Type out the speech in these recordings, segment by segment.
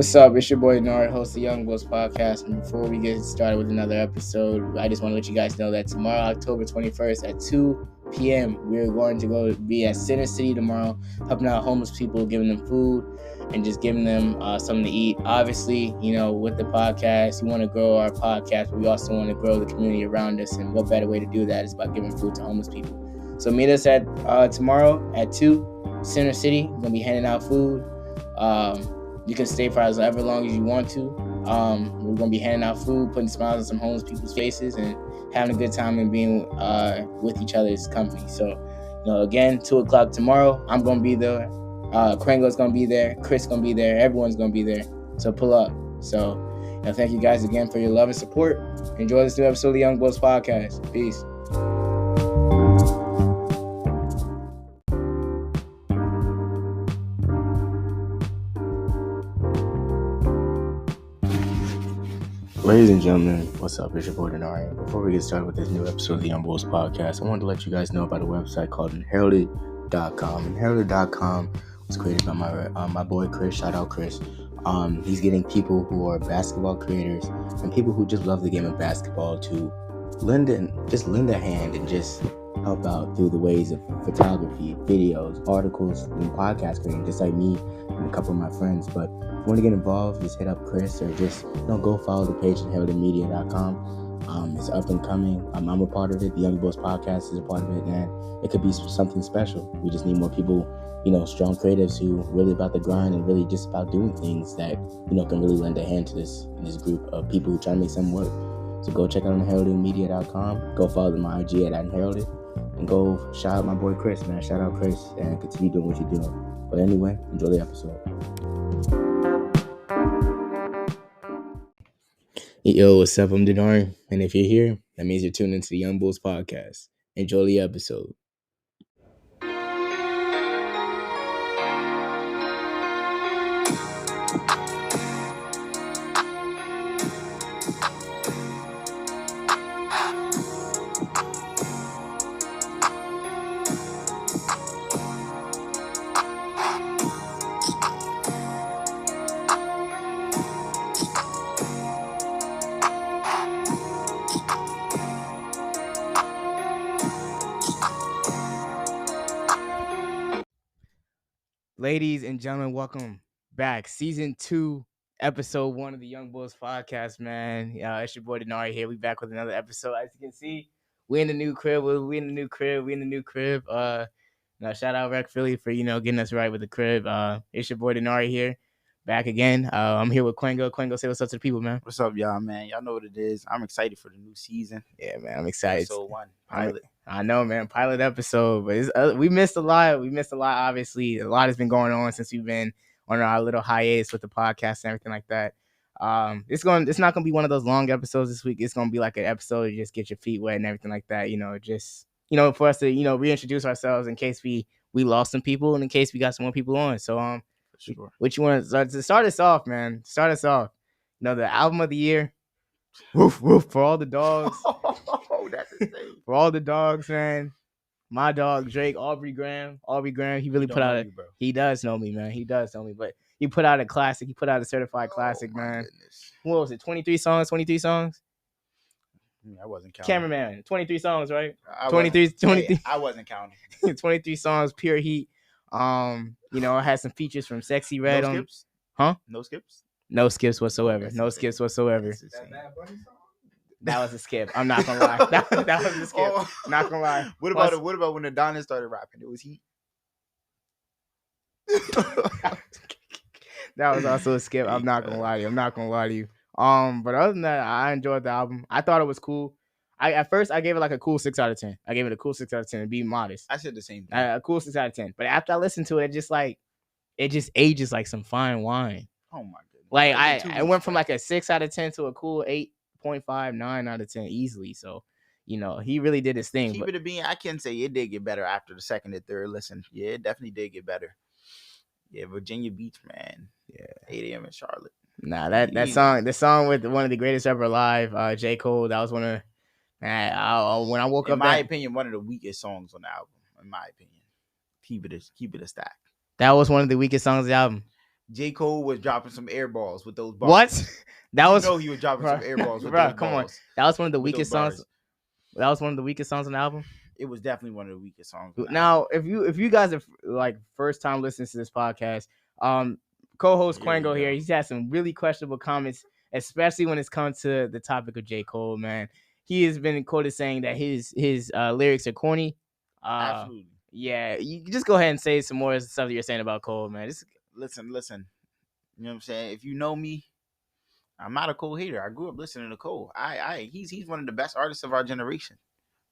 What's up? It's your boy Dinari, host of Youngbouls podcast. And before we get started with another episode, I just want to let you guys know that tomorrow, October 21st at 2 p.m., we're going to go be at Center City tomorrow, helping out homeless people, giving them food and just giving them something to eat. Obviously, with the podcast, we want to grow our podcast, but we also want to grow the community around us. And what better way to do that is by giving food to homeless people. So meet us at tomorrow at 2, Center City. We're going to be handing out food. You can stay for as long as you want to. We're going to be handing out food, putting smiles on some homeless people's faces, and having a good time and being with each other's company. So, again, 2 o'clock tomorrow. I'm going to be there. Kwengo's going to be there. Chris going to be there. Everyone's going to be there. So pull up. So, thank you guys again for your love and support. Enjoy this new episode of the Youngbouls podcast. Peace. Ladies and gentlemen, what's up? It's your boy Dinari. Before we get started with this new episode of the Youngbouls podcast, I wanted to let you guys know about a website called Inherited.com. Inherited.com was created by my boy Chris. Shout out Chris. He's getting people who are basketball creators and people who just love the game of basketball to lend a hand and just help out through the ways of photography, videos, articles, and podcast creating, just like me and a couple of my friends. But if you want to get involved, just hit up Chris or just go follow the page at inheritedmedia.com. It's up and coming. I'm a part of it. The Youngbouls podcast is a part of it, and it could be something special. We just need more people, strong creatives who really about the grind and really just about doing things that can really lend a hand to this group of people who try to make something work. So go check out inheritedmedia.com. Go follow them on IG at Inherited. And go shout out my boy Chris, man. Shout out Chris and continue doing what you're doing. But anyway, enjoy the episode. Yo, what's up? I'm Dinari. And if you're here, that means you're tuned into the Youngbouls podcast. Enjoy the episode. Ladies and gentlemen, welcome back. Season 2, episode 1 of the Youngbouls podcast, man. It's your boy Dinari here. We back with another episode. As you can see, we in the new crib. Shout out Rec Philly for, getting us right with the crib. It's your boy Dinari here. Back again. I'm here with Kwengo. Kwengo, say what's up to the people, man. What's up, y'all, man? Y'all know what it is. I'm excited for the new season. Yeah, man, I'm excited. Episode 1, pilot. I know, man, pilot episode, but we missed a lot. Obviously. A lot has been going on since we've been on our little hiatus with the podcast and everything like that. It's not gonna be one of those long episodes this week. It's gonna be like an episode to just get your feet wet and everything like that. For us to reintroduce ourselves in case we lost some people and in case we got some more people on. So Sure. What you want to start us off, man? Start us off. The album of the year. Woof woof for all the dogs. Oh, that's insane. For all the dogs, man. My dog Drake, Aubrey Graham. He really put out he does know me, man. He does know me, but he put out a classic. He put out a certified classic, man. Goodness. What was it? 23 songs? I wasn't counting. Cameraman, 23 songs, right? 23. I wasn't counting. 23 songs, pure heat. It had some features from Sexy Red No on. skips? Huh? No skips? No skips whatsoever. That was a skip. I'm not gonna lie. That was a skip. Not gonna lie. What about when Adonis started rapping? It was heat. That was also a skip. I'm not gonna lie to you. But other than that, I enjoyed the album. I thought it was cool. At first I gave it like a cool 6 out of 10. I gave it a cool 6 out of 10 to be modest. I said the same thing. A cool 6 out of 10. But after I listened to it, it just ages like some fine wine. Oh my goodness. Like I went from like a 6 out of 10 to a cool 8.5, 9 out of 10 easily. So, he really did his thing. Keep it a bean. I can say it did get better after the second and third listen. Yeah, it definitely did get better. Yeah, Virginia Beach, man. Yeah, 8 a.m. in Charlotte. Nah, the song with one of the greatest ever alive, J. Cole. That was one of. When I woke up, in my opinion, one of the weakest songs on the album. In my opinion, keep it a stack. That was one of the weakest songs of the album. J. Cole was dropping some air balls with those bars. What? That was he was dropping some air balls with those come balls. on. That was one of the weakest songs. That was one of the weakest songs on the album. It was definitely one of the weakest songs. Now, if you guys are like first time listeners to this podcast, co-host Kwengo here, he's had some really questionable comments, especially when it's come to the topic of J. Cole. Man, he has been quoted saying that his lyrics are corny. Absolutely. Yeah, you just go ahead and say some more stuff that you're saying about Cole, man. Just listen. You know what I'm saying? If you know me, I'm not a Cole hater. I grew up listening to Cole. He's one of the best artists of our generation.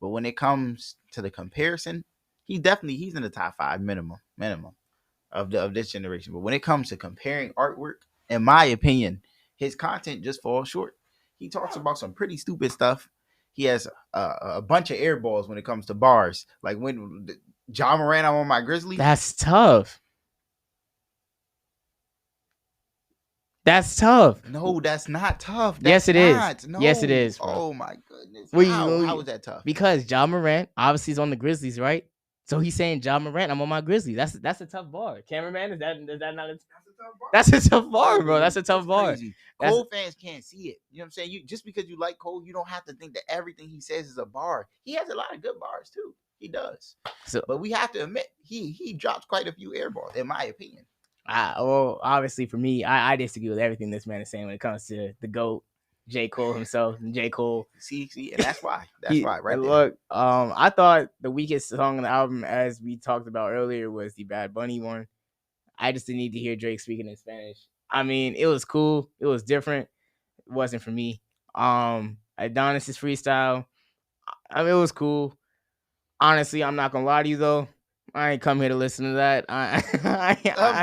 But when it comes to the comparison, he's in the top 5 minimum of this generation. But when it comes to comparing artwork, in my opinion, his content just falls short. He talks about some pretty stupid stuff. He has a bunch of air balls when it comes to bars. Like when Ja Morant, I'm on my Grizzlies. That's tough. That's tough. No, that's not tough. Yes, it is. No. Yes, it is. Bro. Oh my goodness. How is that tough? Because Ja Morant obviously is on the Grizzlies, right? So he's saying Ja Morant, I'm on my Grizzlies. That's a tough bar. Cameraman, is that not a tough bar? That's a tough bar, bro. That's a tough bar. Cole fans can't see it. You know what I'm saying? Just because you like Cole, you don't have to think that everything he says is a bar. He has a lot of good bars too. He does. But we have to admit, he drops quite a few air balls, in my opinion. Well, obviously for me, I disagree with everything this man is saying when it comes to the GOAT, J. Cole himself. J. Cole. See, and that's why. That's why, right there. Look, I thought the weakest song on the album, as we talked about earlier, was the Bad Bunny one. I just didn't need to hear Drake speaking in Spanish. I mean, it was cool. It was different. It wasn't for me. Adonis's freestyle, I mean, it was cool. Honestly, I'm not gonna lie to you though. I ain't come here to listen to that. I'm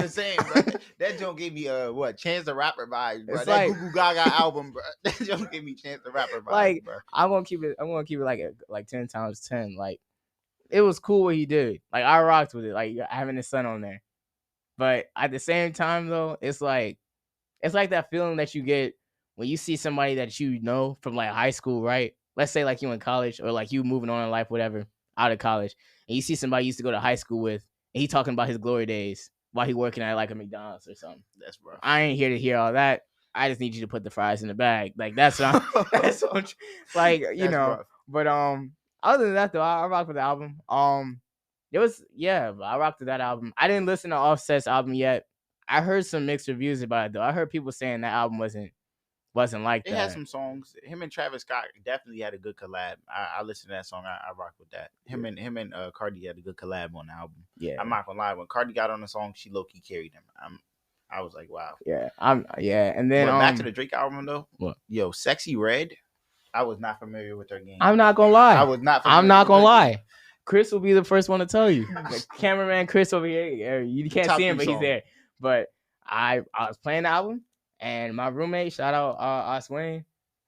just saying, bro. That joint gave me Chance the Rapper vibes, bro. That Goo Goo Gaga album, bro. That joint gave me Chance the Rapper vibes, bro. I'm gonna keep it like 10 times 10. Like, it was cool what he did. Like, I rocked with it. Like, having his son on there. But at the same time though, it's like that feeling that you get when you see somebody that you know from like high school, right? Let's say like you in college or like you moving on in life, whatever, out of college, and you see somebody you used to go to high school with, and he talking about his glory days while he working at like a McDonald's or something. That's rough. I ain't here to hear all that. I just need you to put the fries in the bag. Like that's like, you know. Rough. But other than that though, I rock with the album. I rocked with that album. I didn't listen to Offset's album yet. I heard some mixed reviews about it though. I heard people saying that album wasn't like that. It had some songs. Him and Travis Scott definitely had a good collab. I listened to that song. I rock with that. Him and Cardi had a good collab on the album. Yeah, I'm not gonna lie. When Cardi got on the song, she low key carried him. I was like, wow. Yeah, and then back to the Drake album though. What? Yo, Sexy Red. I was not familiar with her game. I'm not gonna lie. I was not. I'm not gonna lie. Chris will be the first one to tell you. The cameraman Chris over here. You can't see him, but he's there. But I was playing the album, and my roommate, shout out Oswayne,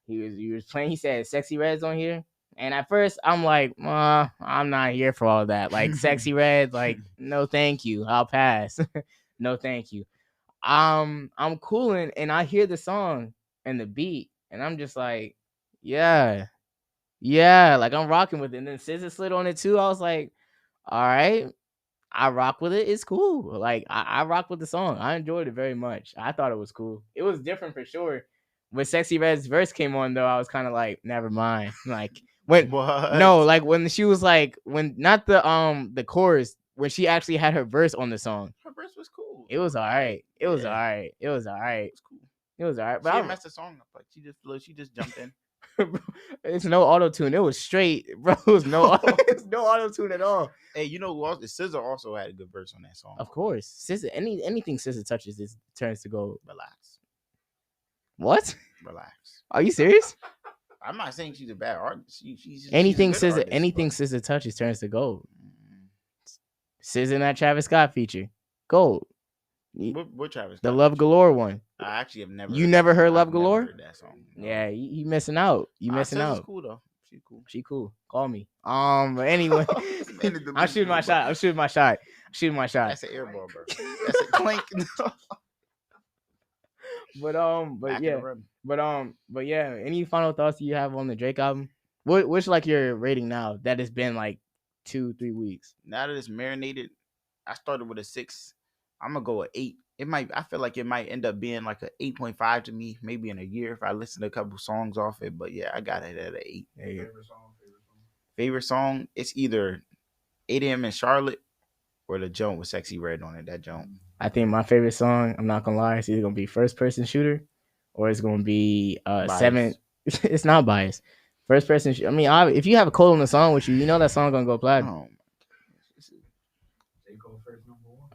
he was playing. He said Sexy Red's on here, and at first I'm like, I'm not here for all that. Like Sexy Red, like no thank you, I'll pass. No thank you. I'm cooling, and I hear the song and the beat, and I'm just like, yeah, like I'm rocking with it. And then SZA slid on it too. I was like, all right, I rock with it. It's cool. Like I rock with the song. I enjoyed it very much. I thought it was cool. It was different for sure. When Sexy Red's verse came on though, I was kind of like, never mind. Like when like when she was like, when not the chorus, when she actually had her verse on the song. Her verse was cool. It was all right. It was all right. It was all right. It was cool. It was all right. But she didn't mess the song up. Like she just jumped in. It's no auto tune. It was straight, bro. It was no auto tune at all. Hey, you know what? SZA also had a good verse on that song. Of course, SZA. Anything SZA touches, it turns to gold. Relax. What? Relax. Are you serious? I'm not saying she's a bad artist. She's anything she's SZA. Anything SZA touches turns to gold. SZA in that Travis Scott feature, gold. What Travis? The Love Galore one. I actually have never. You never heard Love Galore? Never heard that song. No. Yeah, you missing out. You missing out. She's cool though. She cool. Call me. But anyway, I'm shooting my shot. That's an airball, bro. That's a clink. But yeah. Any final thoughts you have on the Drake album? What's like your rating now that it's been like 2-3 weeks? Now that it's marinated, I started with a 6. I'm gonna go with 8. I feel like it might end up being like a 8.5 to me, maybe in a year if I listen to a couple songs off it. But yeah, I got it at an 8. Favorite song? It's either 8 a.m. in Charlotte or the joint with Sexy Red on it. That joint. I think my favorite song, I'm not gonna lie, it's either gonna be First Person Shooter or it's gonna be Seven. It's not biased. First Person. I mean, if you have a Cole on the song with you, you know that song gonna go platinum. Oh,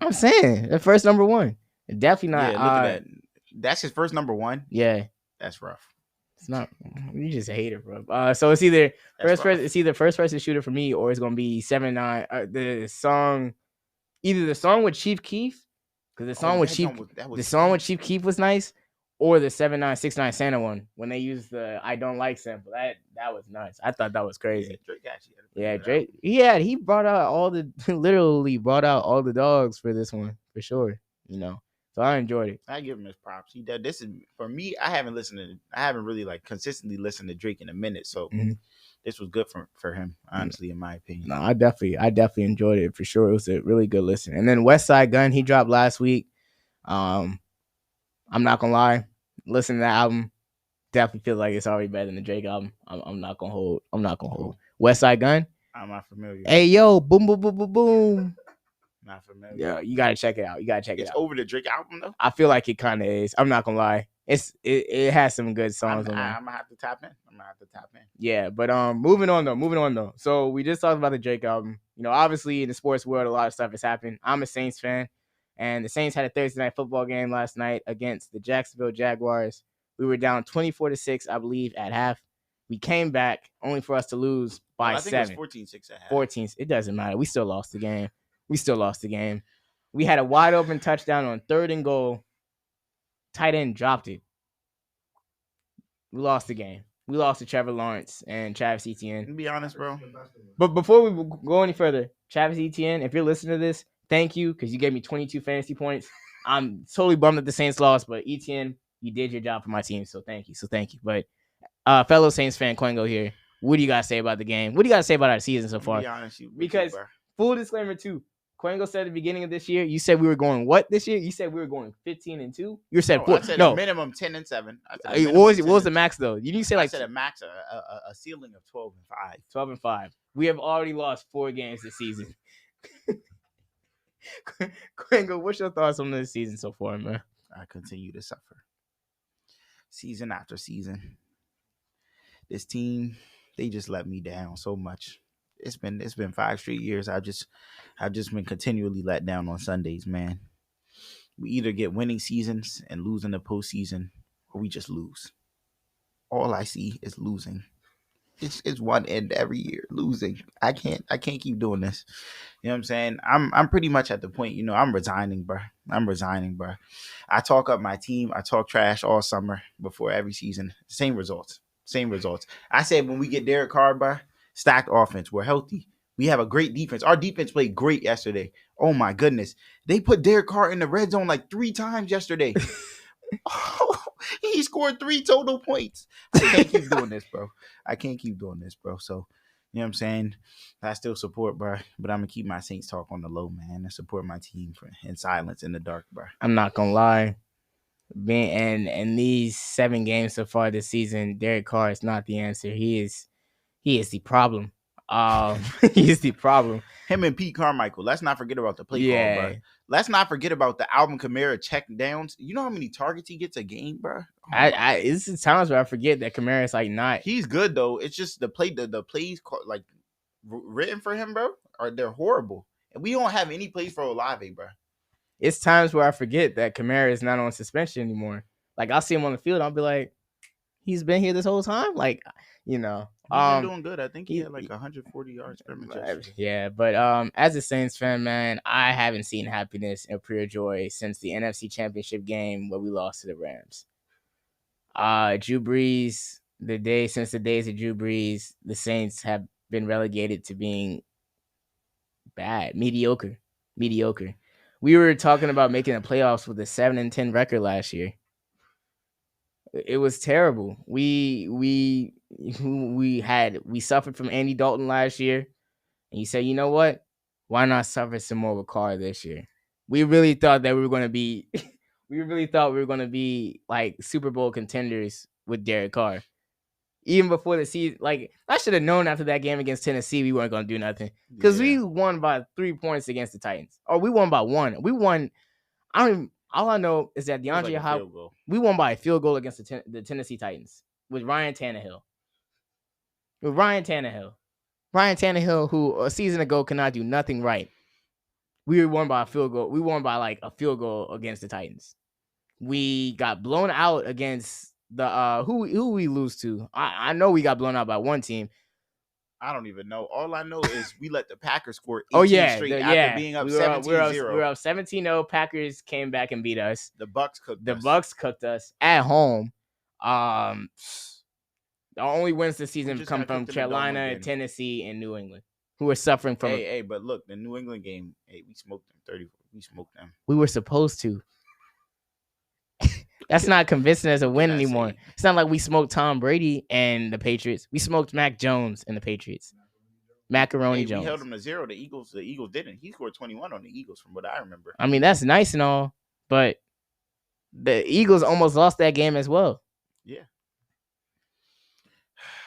I'm saying the first number one. Definitely not. yeah, look at that. That's his first number one. Yeah, that's rough. It's not. You just hate it, bro. So it's either It's either First Person Shooter for me, or it's gonna be 7-9. The song, either the song with Chief Keef, because the song with Chief Keef was nice, or the 7-9-6-9 Santa one when they used the I Don't Like sample. That was nice. I thought that was crazy. Yeah, Drake. He brought out literally brought out all the dogs for this one for sure. You know. So I enjoyed it. I give him his props. He did. This is for me. I haven't really like consistently listened to Drake in a minute. So this was good for him, honestly, in my opinion. No, I definitely enjoyed it for sure. It was a really good listen. And then West Side Gun, he dropped last week. I'm not gonna lie, listen to that album, definitely feel like it's already better than the Drake album. I'm not gonna hold. West Side Gun. I'm not familiar. Hey yo, boom boom boom boom boom. Not familiar. Yeah, you gotta check it out. It's over the Drake album though. I feel like it kind of is. I'm not gonna lie. It has some good songs on there. I'm gonna have to tap in. Yeah, but moving on though. So we just talked about the Drake album. You know, obviously in the sports world, a lot of stuff has happened. I'm a Saints fan, and the Saints had a Thursday night football game last night against the Jacksonville Jaguars. We were down 24-6, I believe, at half. We came back only for us to lose by 7. I think it was 14-6 at half. 14. It doesn't matter. We still lost the game. We had a wide open touchdown on 3rd and goal. Tight end dropped it. We lost the game. We lost to Trevor Lawrence and Travis Etienne. To be honest, bro. But before we go any further, Travis Etienne, if you're listening to this, thank you, because you gave me 22 fantasy points. I'm totally bummed that the Saints lost, but Etienne, you did your job for my team, so thank you. But fellow Saints fan Kwengo here, what do you guys say about the game? What do you guys say about our season so far? To be honest, because full disclaimer too, Kwengo said at the beginning of this year, you said we were going what this year? You said we were going 15-2. You said I said a minimum 10-7. What was the max though? You didn't say like I said a max, a ceiling of 12-5. 12-5. We have already lost 4 games this season. Kwengo, what's your thoughts on this season so far, man? I continue to suffer, season after season. This team, they just let me down so much. It's been 5 straight years. I've just been continually let down on Sundays, man. We either get winning seasons and lose in the postseason, or we just lose. All I see is losing. It's one end every year, losing. I can't keep doing this. You know what I'm saying? I'm pretty much at the point, I'm resigning, bro. I talk up my team. I talk trash all summer before every season. Same results. I said when we get Derek Carr, bro, stacked offense. We're healthy. We have a great defense. Our defense played great yesterday. Oh my goodness. They put Derek Carr in the red zone like 3 times yesterday. He scored 3 total points. I can't keep doing this, bro. So, you know what I'm saying? I still support, bro. But I'm going to keep my Saints talk on the low, man. And support my team in silence in the dark, bro. I'm not going to lie. And these 7 games so far this season, Derek Carr is not the answer. He is the problem. He is the problem. Him and Pete Carmichael. Let's not forget about the play call, bro. Let's not forget about the Alvin Kamara check downs. You know how many targets he gets a game, bro? This is times where I forget that Kamara is like not. He's good though. It's just the plays like written for him, bro. They're horrible, and we don't have any plays for Olave, bro. It's times where I forget that Kamara is not on suspension anymore. Like I'll see him on the field, I'll be like, he's been here this whole time. Like, He's been doing good. I think he had like 140 yards scrimmage. Yeah, but as a Saints fan, man, I haven't seen happiness and pure joy since the NFC Championship game where we lost to the Rams. Drew Brees, since the days of Drew Brees, the Saints have been relegated to being bad, mediocre. We were talking about making the playoffs with a 7-10 record last year. It was terrible. We suffered from Andy Dalton last year, and you said, you know what? Why not suffer some more with Carr this year? We really thought that we were going to be We really thought we were gonna be like Super Bowl contenders with Derek Carr. Even before the season, like I should have known after that game against Tennessee, we weren't gonna do nothing because we won by 3 points against the Titans, or we won by 1. We won. I don't even. All I know is that DeAndre Hopkins. We won by a field goal against the Tennessee Titans with Ryan Tannehill. Ryan Tannehill, who a season ago could not do nothing right. We won by a field goal. We won by like a field goal against the Titans. We got blown out against the who we lose to. I know we got blown out by one team. I don't even know. All I know is we let the Packers score 18 straight after being up 17-0. We were up 17-0. Packers came back and beat us. The Bucks cooked us. Bucks cooked us at home. The only wins this season come from Carolina, Tennessee, and New England, who are suffering from. Hey, but look, the New England game. Hey, we smoked them 30. We smoked them. We were supposed to. That's not convincing as a win anymore. It's not like we smoked Tom Brady and the Patriots. We smoked Mac Jones and the Patriots. Macaroni Jones. We held them to 0. The Eagles didn't. He scored 21 on the Eagles, from what I remember. I mean, that's nice and all, but the Eagles almost lost that game as well. Yeah.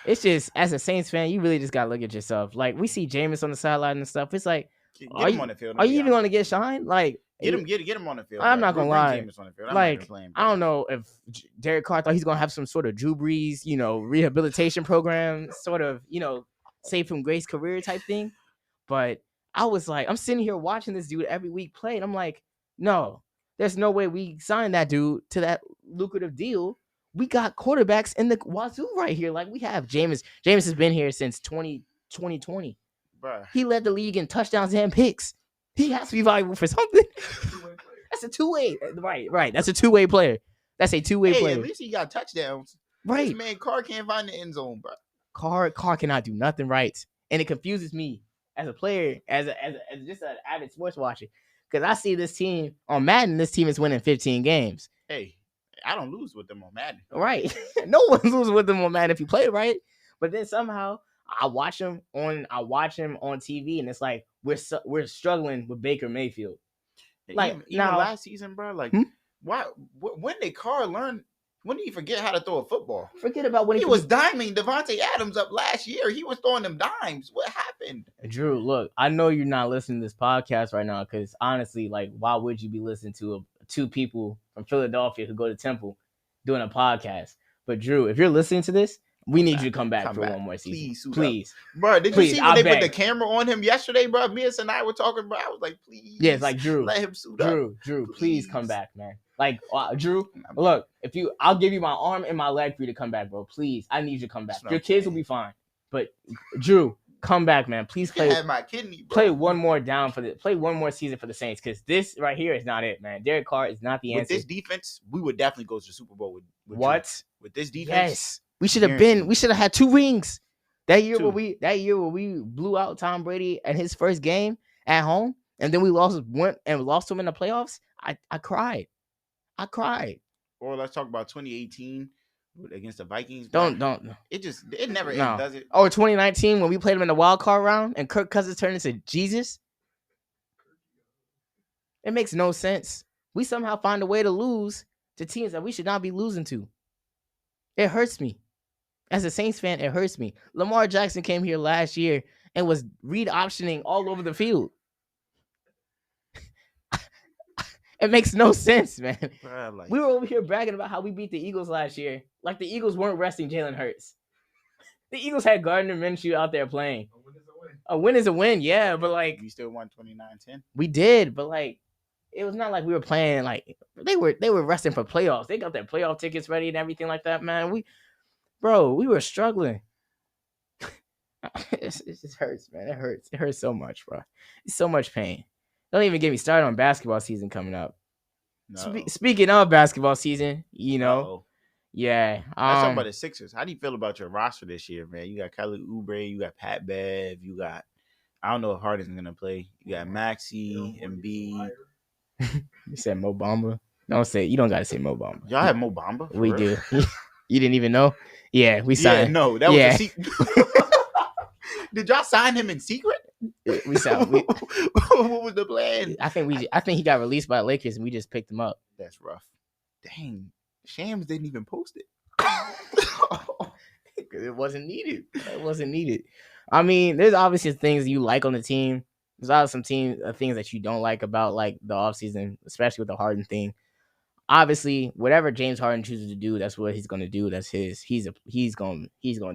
It's just, as a Saints fan, you really just gotta look at yourself. Like, we see Jameis on the sideline and stuff. It's like, get him on the field. Are you even going to get shine? Like, get him on the field. I'm not gonna lie. Like, I don't know if Derek Carr thought he's gonna have some sort of Drew Brees, rehabilitation program, sort of, save from grace career type thing. But I was like, I'm sitting here watching this dude every week play, and I'm like, no, there's no way we signed that dude to that lucrative deal. We got quarterbacks in the wazoo right here. Like, we have Jameis. Jameis has been here since 2020. Bruh. He led the league in touchdowns and picks. He has to be valuable for something. That's a two-way. Right. That's a two-way player. That's a two-way player. At least he got touchdowns. Right. This man, Carr can't find the end zone, bro. Carr cannot do nothing right. And it confuses me as a player, as just an avid sports watcher. Because I see this team on Madden, this team is winning 15 games. Hey, I don't lose with them on Madden. Right. No one loses with them on Madden if you play right. But then somehow I watch him on TV, and it's like we're struggling with Baker Mayfield. Like, even last season, bro. Like, why? When did Carr learn? When did he forget how to throw a football? Forget about when he was diming Devontae Adams up last year. He was throwing them dimes. What happened? Drew, look, I know you're not listening to this podcast right now because honestly, like, why would you be listening to two people from Philadelphia who go to Temple doing a podcast? But Drew, if you're listening to this, we need you to come back for one more season. Please. Bro, did you see when they put the camera on him yesterday, bro? Me and Sinai were talking, bro. I was like, please. Yeah, it's like, Drew. Let him suit up. Drew, please come back, man. Like, Drew, look, I'll give you my arm and my leg for you to come back, bro. Please, I need you to come back. Your kids will be fine. But, Drew, come back, man. Please play. I have my kidney, bro. Play one more season for the Saints, because this right here is not it, man. Derek Carr is not the answer. With this defense, we would definitely go to the Super Bowl with what? Drew. With this defense, yes. We should have had 2 rings that year where we blew out Tom Brady at his first game at home, and then we lost him in the playoffs. I cried. Or let's talk about 2018 against the Vikings. Don't. It never ends, does it? Or 2019 when we played him in the wild card round and Kirk Cousins turned into Jesus. It makes no sense. We somehow find a way to lose to teams that we should not be losing to. It hurts me. As a Saints fan, it hurts me. Lamar Jackson came here last year and was read optioning all over the field. It makes no sense, man. Bro, we were over here bragging about how we beat the Eagles last year. Like the Eagles weren't resting Jalen Hurts. The Eagles had Gardner Minshew out there playing. A win is a win. A win is a win, yeah. But like, we still won 29-10. We did, but like, it was not like we were playing like they were resting for playoffs. They got their playoff tickets ready and everything like that, man. We were struggling. It just hurts, man. It hurts. It hurts so much, bro. It's so much pain. Don't even get me started on basketball season coming up. No. Speaking of basketball season, yeah. Let's talk about the Sixers. How do you feel about your roster this year, man? You got Kelly Oubre, you got Pat Bev, you got, I don't know if Harden's gonna play. You got Maxey, Embiid. You said Mo Bamba. You don't gotta say Mo Bamba. Y'all have Mo Bamba? We do. You didn't even know? Yeah, we signed. Yeah, no, that was a secret. Did y'all sign him in secret? We saw. What was the plan? I think he got released by the Lakers, and we just picked him up. That's rough. Dang, Shams didn't even post it. It wasn't needed. It wasn't needed. I mean, there's obviously things you like on the team. There's also some things that you don't like about like the offseason, especially with the Harden thing. Obviously, whatever James Harden chooses to do, that's what he's gonna do. That's his. He's gonna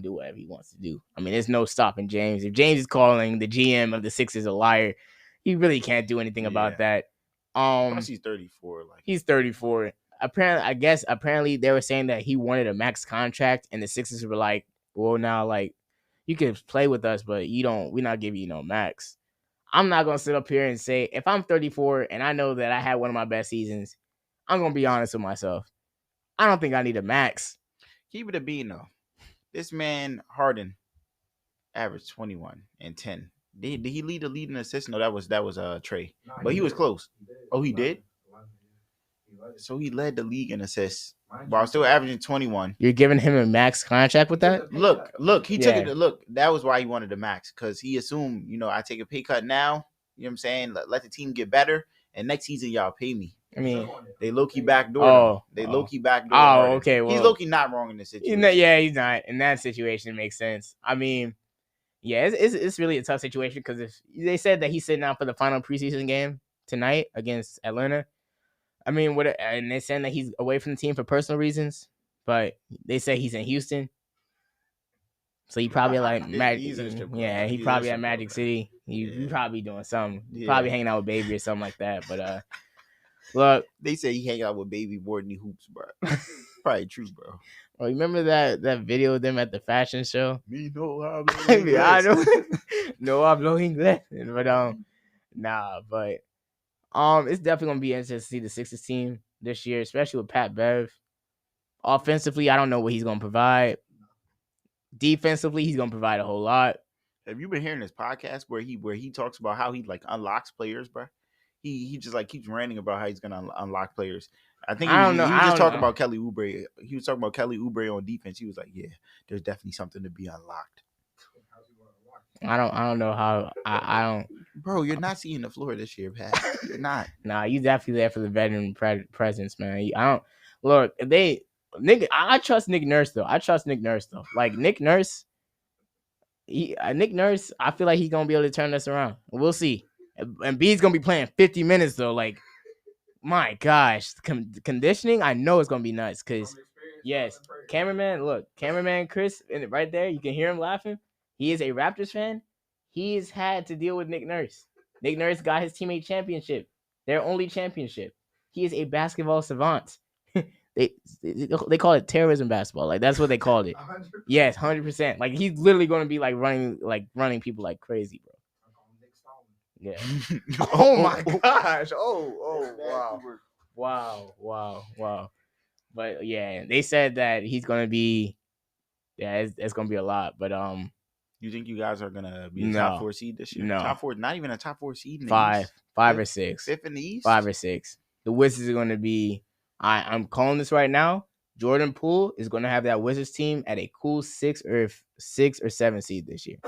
do whatever he wants to do. I mean, there's no stopping James. If James is calling the GM of the Sixers a liar, he really can't do anything about that. Plus he's 34. Like he's 34. Apparently they were saying that he wanted a max contract, and the Sixers were like, "Well, now like you can play with us, but we're not giving you no max." I'm not gonna sit up here and say if I'm 34 and I know that I had one of my best seasons, I'm gonna be honest with myself. I don't think I need a max. Keep it a bean though. This man Harden averaged 21 and 10. Did he lead the lead in assists? No, that was Trey. But he was close. Oh, he did? So he led the league in assists while still averaging 21. You're giving him a max contract with that? Look, he took it. Look, that was why he wanted the max, because he assumed, I take a pay cut now. You know what I'm saying? Let the team get better, and next season y'all pay me. I mean, they low-key backdoor. Low-key backdoor. Oh, okay. Well, he's low-key not wrong in this situation. He's not. In that situation, it makes sense. I mean, yeah, it's really a tough situation because if they said that he's sitting out for the final preseason game tonight against Atlanta. I mean, and they're saying that he's away from the team for personal reasons, but they say he's in Houston. So he probably like Magic. Yeah, he probably at Magic City. He probably doing something. Probably hanging out with Baby or something like that. But look, they say he hang out with Baby more than he hoops, bro. Probably true, bro. Oh, remember that video of them at the fashion show? Me no hablo I don't no hablo inglés. But nah, but it's definitely gonna be interesting to see the Sixers team this year, especially with Pat Bev. Offensively, I don't know what he's gonna provide. Defensively, he's gonna provide a whole lot. Have you been hearing this podcast where he talks about how he like unlocks players, bro? He just like keeps ranting about how he's gonna unlock players. I think he was just talking about Kelly Oubre. He was talking about Kelly Oubre on defense. He was like, "Yeah, there's definitely something to be unlocked." I don't know how. I don't. Bro, you're not seeing the floor this year, Pat. You're not. Nah, you definitely there for the veteran presence, man. I don't look. I trust Nick Nurse though. Like Nick Nurse, I feel like he's gonna be able to turn this around. We'll see. And B's gonna be playing 50 minutes though. Like, my gosh, conditioning. I know it's gonna be nuts. Cause yes, cameraman Chris, and right there, you can hear him laughing. He is a Raptors fan. He's had to deal with Nick Nurse. Nick Nurse got his teammate championship, their only championship. He is a basketball savant. They call it terrorism basketball. Like that's what they called it. 100%. Yes, 100%. Like he's literally going to be like running people like crazy, bro. Yeah. Oh my gosh. Wow. But yeah, they said that he's going to be. Yeah, it's going to be a lot. But you think you guys are gonna be a top 4 seed this year? No, top 4, not even a top 4 seed. In the five East. or six, fifth in the East, 5 or 6. The Wizards are going to be. I'm calling this right now. Jordan Poole is going to have that Wizards team at a cool 6 or 7 seed this year.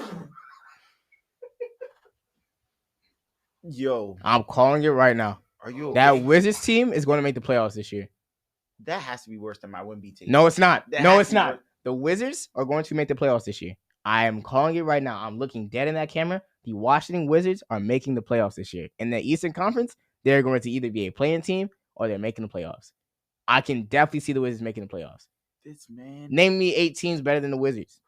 Yo, I'm calling it right now. Are you okay? That Wizards team is going to make the playoffs this year. That has to be worse than my Wemby team. No, it's not. It's not. The Wizards are going to make the playoffs this year. I am calling it right now. I'm looking dead in that camera. The Washington Wizards are making the playoffs this year. In the Eastern Conference, they're going to either be a playing team or they're making the playoffs. I can definitely see the Wizards making the playoffs. This man. Name me 8 teams better than the Wizards.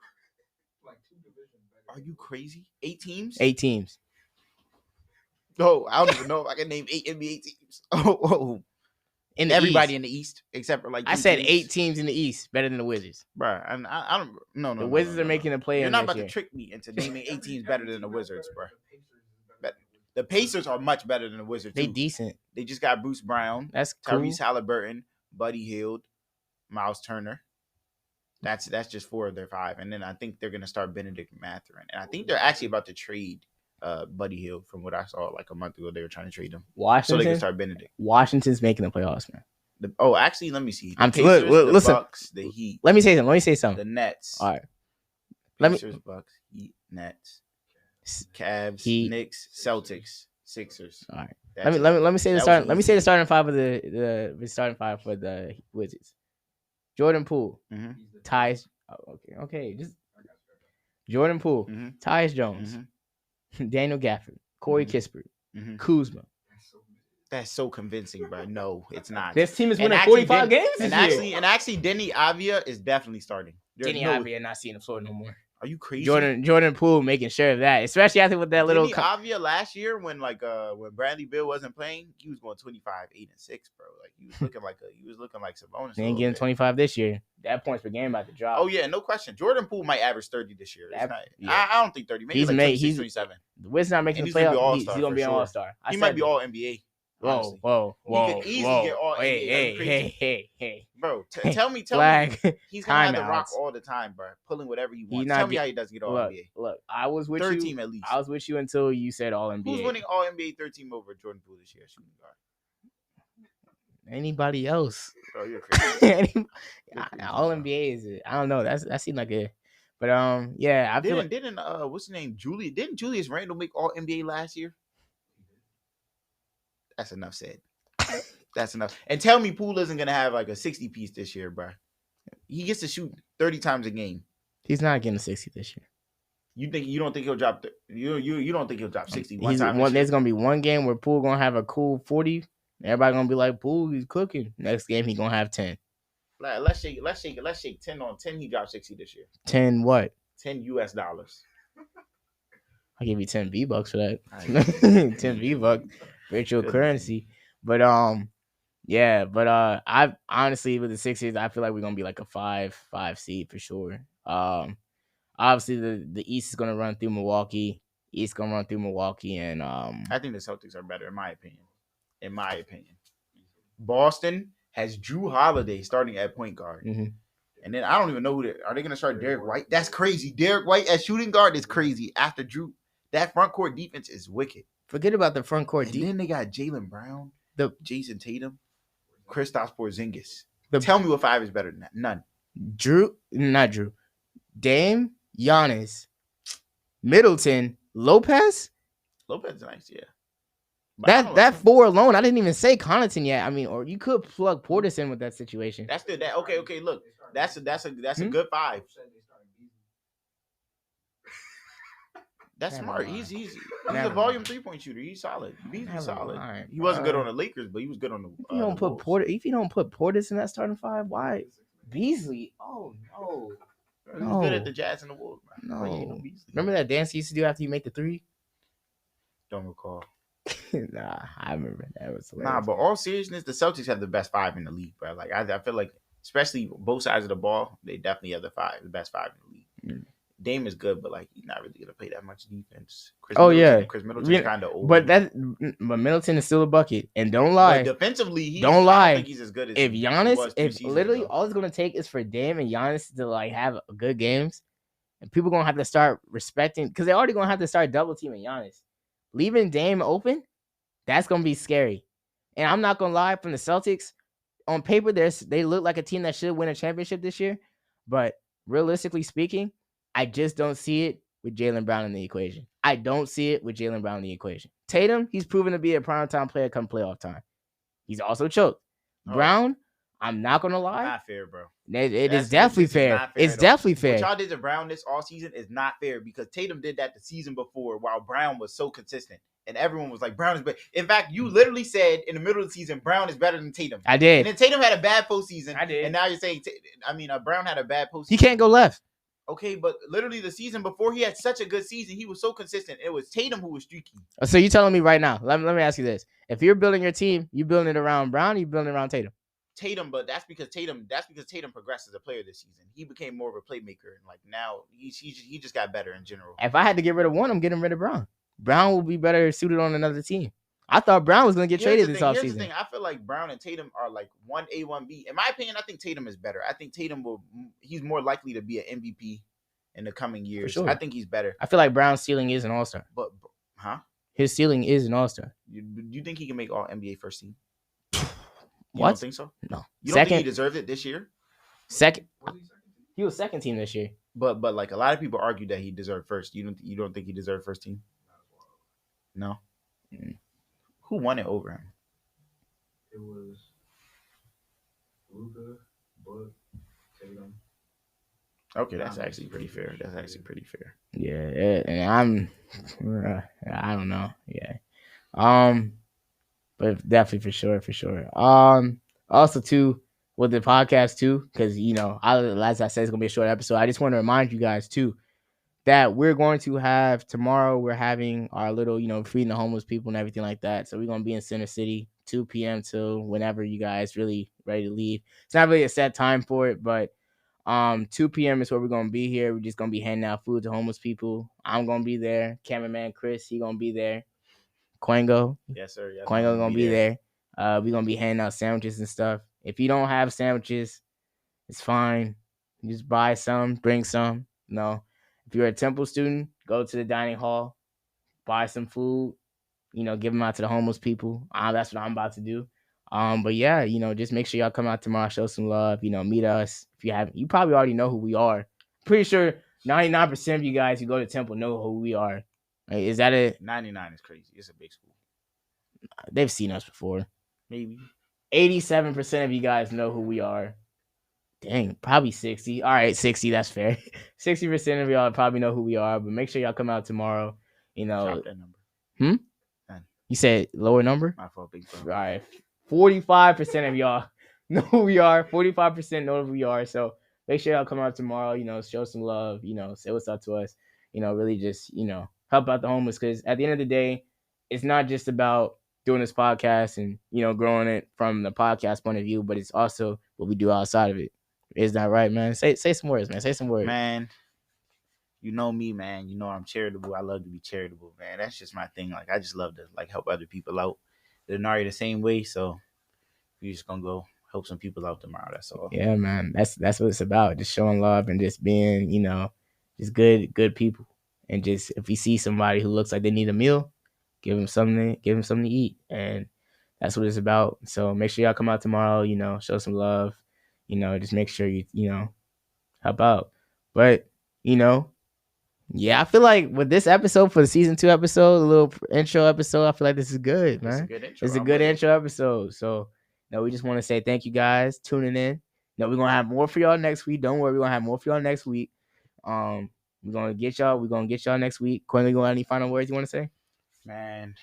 Like 2 divisions better. Are you crazy? 8 teams? 8 teams. Oh, I don't even know if I can name 8 NBA teams. In everybody in the East except for like I said 8 teams in the East better than the Wizards. Bro, and I don't. No. The Wizards are making a play. You're not about to trick me into naming 8 teams better than the Wizards, bro. The Pacers are much better than the Wizards. They decent. They just got Bruce Brown. That's cool. Tyrese Halliburton, Buddy Hield, Miles Turner. That's just 4 of their 5, and then I think they're gonna start Benedict Mathurin, and I think they're actually about to trade Buddy Hield. From what I saw like a month ago, they were trying to trade him so they can start Benedict. Washington's making the playoffs, man. Actually, let me see. Listen. Bucks, the Heat. Let me say something. The Nets. All right. Pacers, Bucks, Heat, Nets. Cavs, Heat. Knicks, Celtics, Sixers. All right. That's Let me say the that was starting. Let me easy. say the starting five of the starting five for the Wizards. Jordan Poole, Mhm. Tyus. Okay. Just Jordan Poole, Mhm. Tyus Jones, Daniel Gafford, Corey Kispert, Mhm. Kuzma. That's so convincing, bro. No, it's not. This team is And winning actually, 45 games this year. And actually, Denny Avia is definitely starting. Denny Avia not seeing the floor no more. Are you crazy? Jordan Poole making sure of that, especially after with that little. Denny Avia last year when Bradley Beal wasn't playing, he was going 25, 8, and 6, bro. Like he was looking like Sabonis. They ain't getting 25 this year. That points per game about to drop. Oh yeah, no question. Jordan Poole might average 30 this year. I don't think 30. Maybe he's like 26, 27. The Wizards not making the playoffs. He's gonna be an all-star. He might be all NBA. Whoa. He could easily get all NBA. Hey. Bro, tell me he's gonna have the rock all the time, bro. Pulling whatever he wants. Tell me how he doesn't get all NBA. Look, I was with third you. team at least. I was with you until you said all NBA. Who's winning all NBA third team over Jordan Poole this year? Shooting guard. Anybody else? Bro, you're crazy. All NBA is. I don't know. That seemed like a. But yeah, I feel didn't what's his name? Didn't Julius Randle make all NBA last year? That's enough said. That's enough. And tell me Poole isn't gonna have like a 60 piece this year, bro. He gets to shoot 30 times a game. He's not getting a 60 this year. You don't think he'll drop you don't think he'll drop 60 one time? There's gonna be one game where Poole gonna have a cool 40. Everybody gonna be like, Poole, he's cooking. Next game he gonna have 10. Let's shake 10 on 10. He dropped 60 this year. 10 what? $10. I'll give you 10 V-Bucks for that. 10 V-Bucks virtual currency. But yeah, but I honestly with the Sixers, I feel like we're gonna be like a 5 seed for sure. Obviously the East is gonna run through Milwaukee. And I think the Celtics are better in my opinion. Boston has Drew Holiday starting at point guard. Mm-hmm. And then I don't even know are they going to start Derek White? That's crazy. Derek White as shooting guard is crazy. After Drew, that front court defense is wicked. Forget about the front court defense. Then they got Jaylen Brown, Jason Tatum, Kristaps Porzingis. Tell me what 5 is better than that. None. Not Drew. Dame, Giannis, Middleton, Lopez. Lopez is nice, yeah. But that 4 alone, I didn't even say Connaughton yet. I mean, or you could plug Portis in with that situation. That's good. Okay. Look, that's a good 5. That's smart. He's a volume 3-point shooter. He's solid. He's solid. He wasn't good on the Lakers, but he was good on the. If you don't put Portis in that starting 5, why Beasley? Oh no. He was good at the Jazz and the Wolves. No. Remember that dance he used to do after you make the 3? Don't recall. Nah, I remember that was hilarious. But all seriousness, the Celtics have the best 5 in the league, bro. Like I feel like, especially both sides of the ball, they definitely have the best 5 in the league. Mm. Dame is good, but like he's not really gonna play that much defense. Chris Middleton's kind of old. But Middleton is still a bucket, and don't lie. But defensively, I don't think he's as good as if Giannis. If literally ago. All it's gonna take is for Dame and Giannis to like have good games, and people gonna have to start respecting because they're already gonna have to start double teaming Giannis. Leaving Dame open, that's gonna be scary. And I'm not gonna lie, from the Celtics, on paper, they look like a team that should win a championship this year, but realistically speaking, I just don't see it with Jaylen Brown in the equation. Tatum, he's proven to be a primetime player come playoff time. He's also choked. Brown, I'm not going to lie. Not fair, bro. It is definitely fair. It's definitely fair. What y'all did to Brown this all season is not fair because Tatum did that the season before while Brown was so consistent. And everyone was like, Brown is better. In fact, you literally said in the middle of the season, Brown is better than Tatum. I did. And then Tatum had a bad postseason. I did. And now you're saying, Brown had a bad postseason. He can't go left. Okay, but literally the season before he had such a good season, he was so consistent. It was Tatum who was streaky. So you telling me right now, let me ask you this. If you're building your team, you building it around Brown, or you building it around Tatum? Tatum, but that's because Tatum progressed as a player this season. He became more of a playmaker, and like now he just got better in general. If I had to get rid of one, I'm getting rid of Brown. Brown will be better suited on another team. I thought Brown was going to get traded this offseason. Here's the thing. I feel like Brown and Tatum are like 1A, 1B. In my opinion, I think Tatum is better. I think he's more likely to be an MVP in the coming years. Sure. I think he's better. I feel like Brown's ceiling is an all-star. But his ceiling is an all-star. You think he can make all NBA first team? What? Don't think so? No. You don't think he deserved it this year? Second. He was second team this year. But like a lot of people argue that he deserved first. You don't think he deserved first team? No. Who won it over him? It was Luka, Book, Tatum. Okay, that's actually pretty fair. That's actually pretty fair. Yeah, and I don't know. Yeah. But definitely for sure. Also too with the podcast too, because as I said, it's gonna be a short episode. I just want to remind you guys too that we're going to have tomorrow. We're having our little, feeding the homeless people and everything like that. So we're gonna be in Center City, 2 p.m. till whenever you guys really ready to leave. It's not really a set time for it, but 2 p.m. is where we're gonna be here. We're just gonna be handing out food to homeless people. I'm gonna be there. Cameraman Chris, he gonna be there. Kwengo, Yes, sir. Yes, Kwengo gonna be there. We're gonna be handing out sandwiches and stuff. If you don't have sandwiches, it's fine. You just buy some, bring some. If you're a Temple student, go to the dining hall, buy some food. Give them out to the homeless people. That's what I'm about to do. But yeah, just make sure y'all come out tomorrow, show some love. Meet us. If you haven't, you probably already know who we are. Pretty sure 99% of you guys who go to Temple know who we are. Is that it? 99 is crazy. It's a big school. They've seen us before. Maybe 87% of you guys know who we are. Dang, probably 60. All right, 60. That's fair. 60% of y'all probably know who we are. But make sure y'all come out tomorrow. Drop that number. You said lower number? My fault, big bro. All right. 45% of y'all know who we are. 45% know who we are. So make sure y'all come out tomorrow, show some love, say what's up to us, really just, help out the homeless. Because at the end of the day, it's not just about doing this podcast and, growing it from the podcast point of view, but it's also what we do outside of it. Is that right, man? Say some words, man. Say some words. Man, you know me, man. You know I'm charitable. I love to be charitable, man. That's just my thing. Like, I just love to help other people out. The Dinari the same way, so we're just gonna go help some people out tomorrow. That's all. Yeah, man. That's what it's about. Just showing love and just being, just good people. And just if we see somebody who looks like they need a meal, give them something to eat. And that's what it's about. So make sure y'all come out tomorrow, show some love, just make sure you help out. But, yeah, I feel like with this episode for the season 2 episode, a little intro episode, I feel like this is good, man. It's a good intro episode. So, we just want to say thank you guys tuning in. We're gonna have more for y'all next week. Don't worry, we're gonna have more for y'all next week. We're gonna get y'all next week. Quinn, you got any final words you want to say? Man,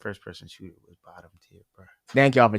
first person shooter was bottom tier, bro. Thank y'all for